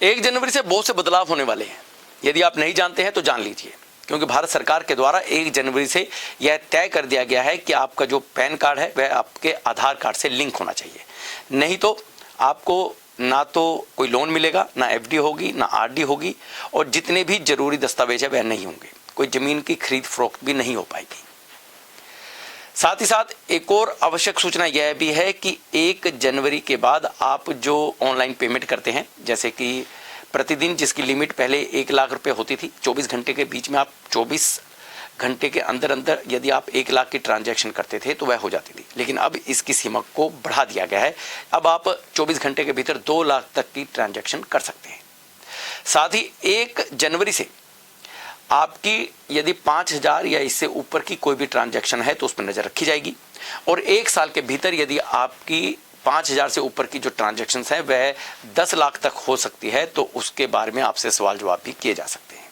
1 जनवरी से बहुत से बदलाव होने वाले हैं। यदि आप नहीं जानते हैं तो जान लीजिए, क्योंकि भारत सरकार के द्वारा 1 जनवरी से यह तय कर दिया गया है कि आपका जो पैन कार्ड है वह आपके आधार कार्ड से लिंक होना चाहिए। नहीं तो आपको ना तो कोई लोन मिलेगा, ना एफडी होगी, ना आरडी होगी, और जितने भी जरूरी दस्तावेज है वह नहीं होंगे। कोई जमीन की खरीद फरोख्त भी नहीं हो पाएगी। साथ ही साथ एक और आवश्यक सूचना यह भी है कि 1 जनवरी के बाद आप जो ऑनलाइन पेमेंट करते हैं, जैसे कि प्रतिदिन जिसकी लिमिट पहले 1 लाख रुपए होती थी, 24 घंटे के बीच में आप 24 घंटे के अंदर अंदर यदि आप 1 लाख की ट्रांजैक्शन करते थे तो वह हो जाती थी, लेकिन अब इसकी सीमा को बढ़ा दिया गया है। अब आप 24 घंटे के भीतर 2 लाख तक की ट्रांजैक्शन कर सकते हैं। साथ ही 1 जनवरी से आपकी यदि 5,000 या इससे ऊपर की कोई भी ट्रांजैक्शन है तो उस पर नजर रखी जाएगी, और 1 साल के भीतर यदि आपकी 5,000 से ऊपर की जो ट्रांजैक्शन है वह 10 लाख तक हो सकती है तो उसके बारे में आपसे सवाल जवाब भी किए जा सकते हैं।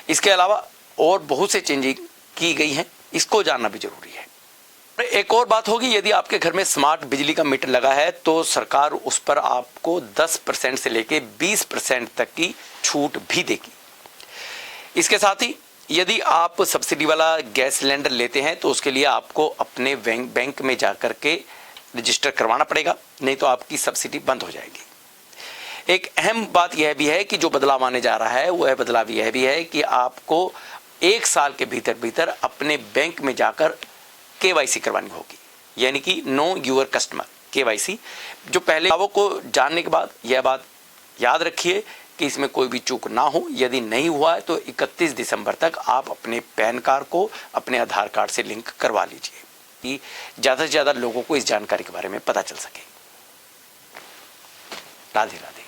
इसके अलावा और बहुत से चेंजिंग की गई हैं, इसको जानना भी जरूरी है। एक और बात होगी, यदि आपके घर में स्मार्ट बिजली का मीटर लगा है तो सरकार उस पर आपको 10% से लेकर 20% तक की छूट भी देगी। इसके साथ ही यदि आप सब्सिडी वाला गैस सिलेंडर लेते हैं तो उसके लिए आपको अपने बैंक में जाकर के रजिस्टर करवाना पड़ेगा, नहीं तो आपकी सब्सिडी बंद हो जाएगी। एक अहम बात यह भी है कि जो बदलाव आने जा रहा है वह बदलाव यह भी है कि आपको 1 साल के भीतर अपने बैंक में जाकर KYC करवानी होगी, यानी कि नो यूर कस्टमर KYC। जो पहले दावों को जानने के बाद यह बात याद रखिए कि इसमें कोई भी चूक ना हो। यदि नहीं हुआ है तो 31 दिसंबर तक आप अपने पैन कार्ड को अपने आधार कार्ड से लिंक करवा लीजिए कि ज़्यादा से ज़्यादा लोगों को इस जानकारी के बारे में पता चल सके। राधे राधे।